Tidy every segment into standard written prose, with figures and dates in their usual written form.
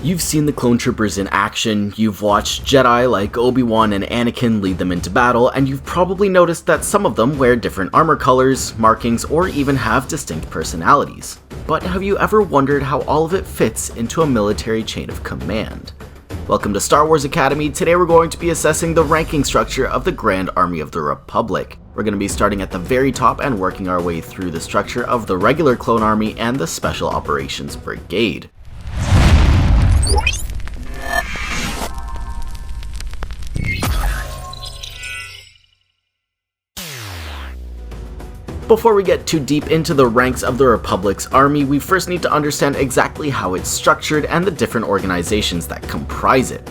You've seen the clone troopers in action, you've watched Jedi like Obi-Wan and Anakin lead them into battle, and you've probably noticed that some of them wear different armor colors, markings, or even have distinct personalities. But have you ever wondered how all of it fits into a military chain of command? Welcome to Star Wars Academy. Today we're going to be assessing the ranking structure of the Grand Army of the Republic. We're going to be starting at the very top and working our way through the structure of the regular clone army and the Special Operations Brigade. Before we get too deep into the ranks of the Republic's army, we first need to understand exactly how it's structured and the different organizations that comprise it.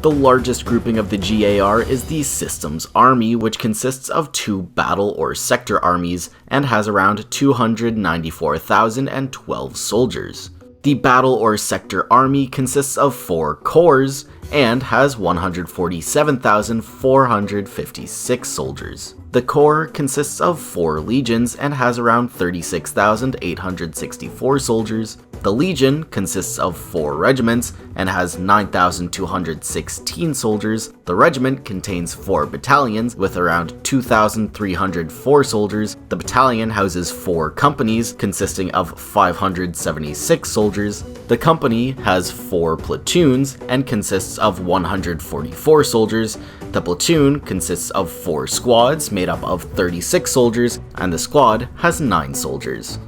The largest grouping of the GAR is the Systems Army, which consists of 2 battle or sector armies and has around 294,012 soldiers. The Battle or Sector Army consists of 4 corps and has 147,456 soldiers. The Corps consists of 4 legions and has around 36,864 soldiers. The Legion consists of 4 regiments and has 9,216 soldiers. The regiment contains 4 battalions with around 2,304 soldiers. The battalion houses 4 companies consisting of 576 soldiers. The company has 4 platoons and consists of 144 soldiers. The platoon consists of 4 squads made up of 36 soldiers, and the squad has 9 soldiers.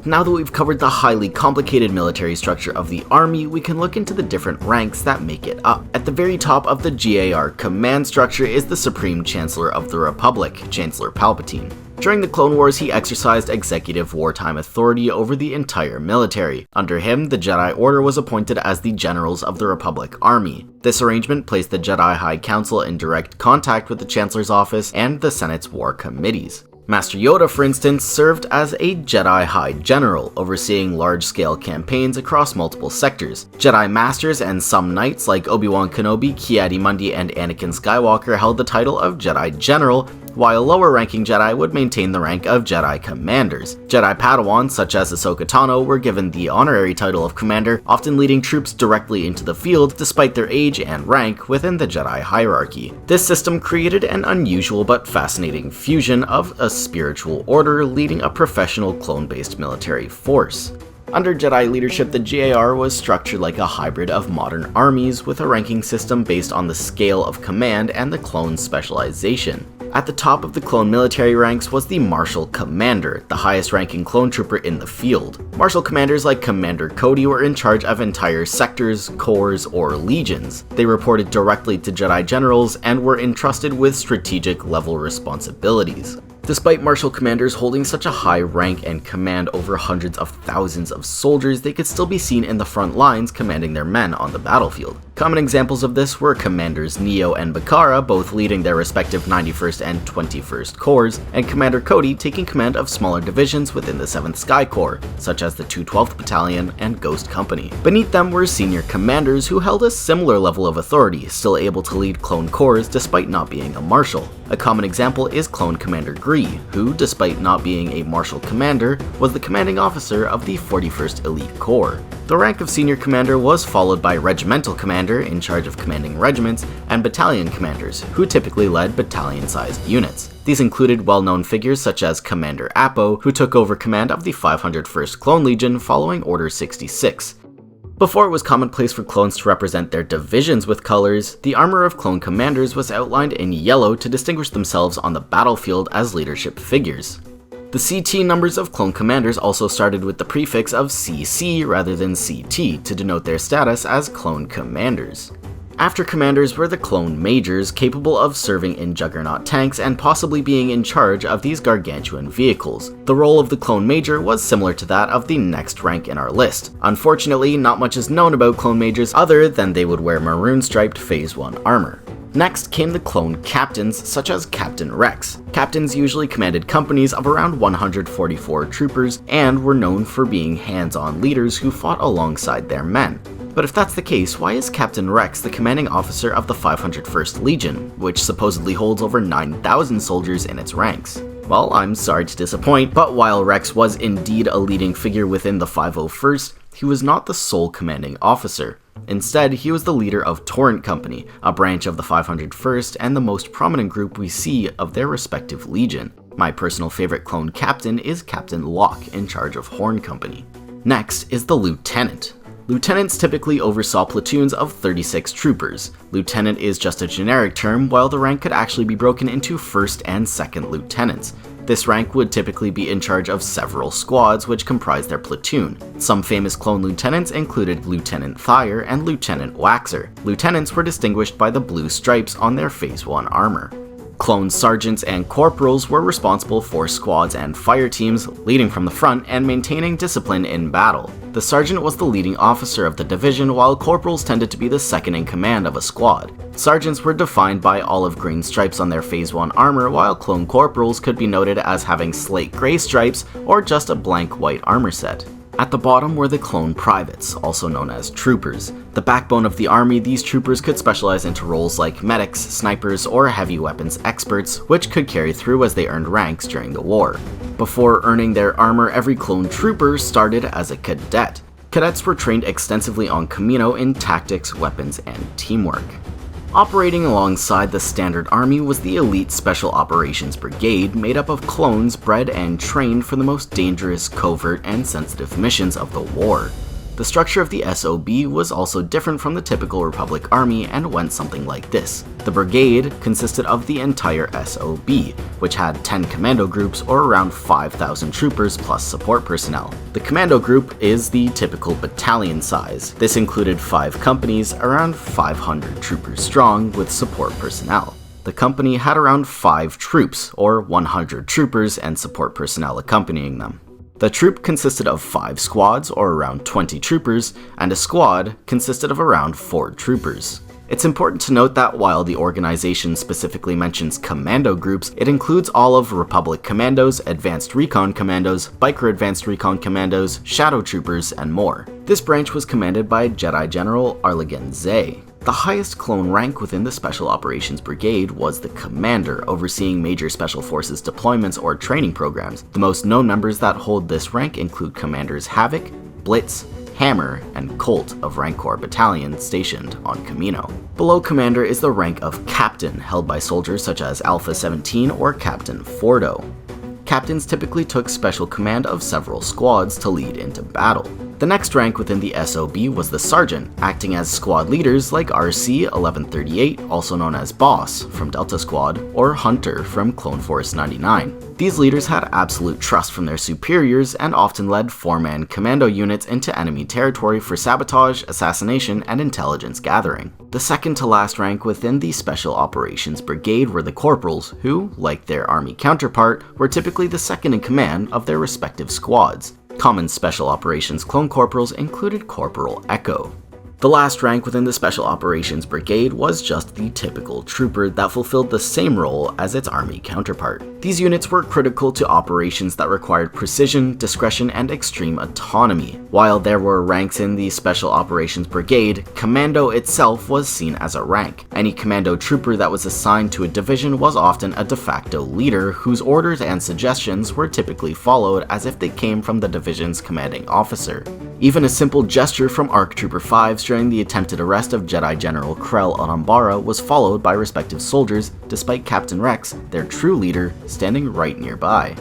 Now that we've covered the highly complicated military structure of the army, we can look into the different ranks that make it up. At the very top of the GAR command structure is the Supreme Chancellor of the Republic, Chancellor Palpatine. During the Clone Wars, he exercised executive wartime authority over the entire military. Under him, the Jedi Order was appointed as the Generals of the Republic Army. This arrangement placed the Jedi High Council in direct contact with the Chancellor's office and the Senate's war committees. Master Yoda, for instance, served as a Jedi High General, overseeing large-scale campaigns across multiple sectors. Jedi Masters and some Knights like Obi-Wan Kenobi, Ki-Adi-Mundi, and Anakin Skywalker held the title of Jedi General, while lower-ranking Jedi would maintain the rank of Jedi Commanders. Jedi Padawans, such as Ahsoka Tano, were given the honorary title of Commander, often leading troops directly into the field despite their age and rank within the Jedi hierarchy. This system created an unusual but fascinating fusion of a spiritual order leading a professional clone-based military force. Under Jedi leadership, the GAR was structured like a hybrid of modern armies with a ranking system based on the scale of command and the clone specialization. At the top of the clone military ranks was the Marshal Commander, the highest ranking clone trooper in the field. Marshal commanders like Commander Cody were in charge of entire sectors, corps, or legions. They reported directly to Jedi generals and were entrusted with strategic level responsibilities. Despite Marshal Commanders holding such a high rank and command over hundreds of thousands of soldiers, they could still be seen in the front lines commanding their men on the battlefield. Common examples of this were Commanders Neo and Bakara both leading their respective 91st and 21st Corps, and Commander Cody taking command of smaller divisions within the 7th Sky Corps, such as the 212th Battalion and Ghost Company. Beneath them were senior commanders who held a similar level of authority, still able to lead clone corps despite not being a marshal. A common example is Clone Commander Gree, who, despite not being a marshal commander, was the commanding officer of the 41st Elite Corps. The rank of senior commander was followed by regimental commander, in charge of commanding regiments, and battalion commanders, who typically led battalion-sized units. These included well-known figures such as Commander Appo, who took over command of the 501st Clone Legion following Order 66. Before it was commonplace for clones to represent their divisions with colors, the armor of clone commanders was outlined in yellow to distinguish themselves on the battlefield as leadership figures. The CT numbers of clone commanders also started with the prefix of CC rather than CT to denote their status as clone commanders. After commanders were the clone majors, capable of serving in Juggernaut tanks and possibly being in charge of these gargantuan vehicles. The role of the clone major was similar to that of the next rank in our list. Unfortunately, not much is known about clone majors other than they would wear maroon-striped Phase 1 armor. Next came the clone captains, such as Captain Rex. Captains usually commanded companies of around 144 troopers and were known for being hands-on leaders who fought alongside their men. But if that's the case, why is Captain Rex the commanding officer of the 501st Legion, which supposedly holds over 9,000 soldiers in its ranks? Well, I'm sorry to disappoint, but while Rex was indeed a leading figure within the 501st, he was not the sole commanding officer. Instead, he was the leader of Torrent Company, a branch of the 501st and the most prominent group we see of their respective legion. My personal favorite clone captain is Captain Locke, in charge of Horn Company. Next is the Lieutenant. Lieutenants typically oversaw platoons of 36 troopers. Lieutenant is just a generic term, while the rank could actually be broken into first and second lieutenants. This rank would typically be in charge of several squads which comprised their platoon. Some famous clone lieutenants included Lieutenant Thayer and Lieutenant Waxer. Lieutenants were distinguished by the blue stripes on their Phase 1 armor. Clone sergeants and corporals were responsible for squads and fire teams, leading from the front and maintaining discipline in battle. The sergeant was the leading officer of the division, while corporals tended to be the second in command of a squad. Sergeants were defined by olive green stripes on their Phase 1 armor, while clone corporals could be noted as having slate gray stripes or just a blank white armor set. At the bottom were the clone privates, also known as troopers. The backbone of the army, these troopers could specialize into roles like medics, snipers, or heavy weapons experts, which could carry through as they earned ranks during the war. Before earning their armor, every clone trooper started as a cadet. Cadets were trained extensively on Commando in tactics, weapons, and teamwork. Operating alongside the standard army was the elite Special Operations Brigade, made up of clones bred and trained for the most dangerous, covert, and sensitive missions of the war. The structure of the SOB was also different from the typical Republic Army and went something like this. The brigade consisted of the entire SOB, which had 10 commando groups or around 5,000 troopers plus support personnel. The commando group is the typical battalion size. This included 5 companies, around 500 troopers strong, with support personnel. The company had around 5 troops, or 100 troopers and support personnel accompanying them. The troop consisted of 5 squads, or around 20 troopers, and a squad consisted of around 4 troopers. It's important to note that while the organization specifically mentions commando groups, it includes all of Republic Commandos, Advanced Recon Commandos, Biker Advanced Recon Commandos, Shadow Troopers, and more. This branch was commanded by Jedi General Arlegin Zay. The highest clone rank within the Special Operations Brigade was the Commander, overseeing major Special Forces deployments or training programs. The most known members that hold this rank include Commanders Havoc, Blitz, Hammer, and Colt of Rancor Battalion stationed on Camino. Below Commander is the rank of Captain, held by soldiers such as Alpha 17 or Captain Fordo. Captains typically took special command of several squads to lead into battle. The next rank within the SOB was the Sergeant, acting as squad leaders like RC 1138, also known as Boss from Delta Squad, or Hunter from Clone Force 99. These leaders had absolute trust from their superiors and often led 4-man commando units into enemy territory for sabotage, assassination, and intelligence gathering. The second to last rank within the Special Operations Brigade were the Corporals, who, like their army counterpart, were typically the second in command of their respective squads. Common Special Operations clone corporals included Corporal Echo. The last rank within the Special Operations Brigade was just the typical trooper that fulfilled the same role as its army counterpart. These units were critical to operations that required precision, discretion, and extreme autonomy. While there were ranks in the Special Operations Brigade, Commando itself was seen as a rank. Any Commando trooper that was assigned to a division was often a de facto leader, whose orders and suggestions were typically followed as if they came from the division's commanding officer. Even a simple gesture from ARC Trooper 5s during the attempted arrest of Jedi General Krell on Umbara was followed by respective soldiers, despite Captain Rex, their true leader, standing right nearby.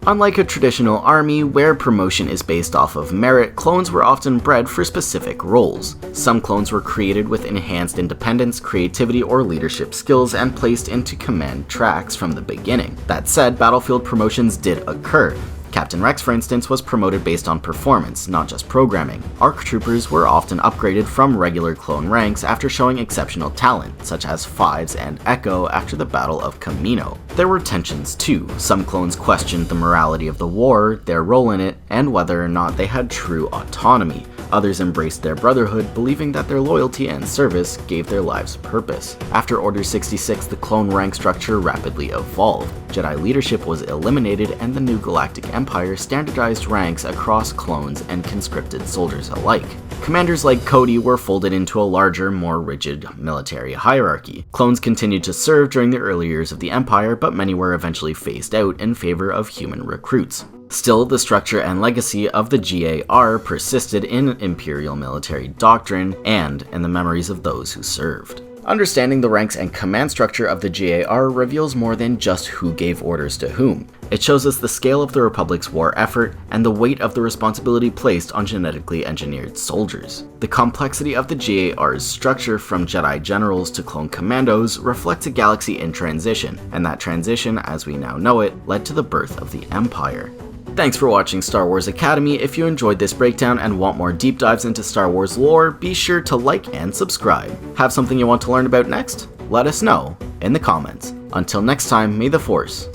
Unlike a traditional army, where promotion is based off of merit, clones were often bred for specific roles. Some clones were created with enhanced independence, creativity, or leadership skills and placed into command tracks from the beginning. That said, battlefield promotions did occur. Captain Rex, for instance, was promoted based on performance, not just programming. ARC troopers were often upgraded from regular clone ranks after showing exceptional talent, such as Fives and Echo after the Battle of Camino. There were tensions too. Some clones questioned the morality of the war, their role in it, and whether or not they had true autonomy. Others embraced their brotherhood, believing that their loyalty and service gave their lives purpose. After Order 66, the clone rank structure rapidly evolved. Jedi leadership was eliminated, and the new Galactic Empire standardized ranks across clones and conscripted soldiers alike. Commanders like Cody were folded into a larger, more rigid military hierarchy. Clones continued to serve during the early years of the Empire, but many were eventually phased out in favor of human recruits. Still, the structure and legacy of the GAR persisted in Imperial military doctrine and in the memories of those who served. Understanding the ranks and command structure of the GAR reveals more than just who gave orders to whom. It shows us the scale of the Republic's war effort and the weight of the responsibility placed on genetically engineered soldiers. The complexity of the GAR's structure, from Jedi generals to clone commandos, reflects a galaxy in transition, and that transition, as we now know it, led to the birth of the Empire. Thanks for watching Star Wars Academy. If you enjoyed this breakdown and want more deep dives into Star Wars lore, be sure to like and subscribe. Have something you want to learn about next? Let us know in the comments. Until next time, may the Force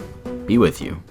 be with you.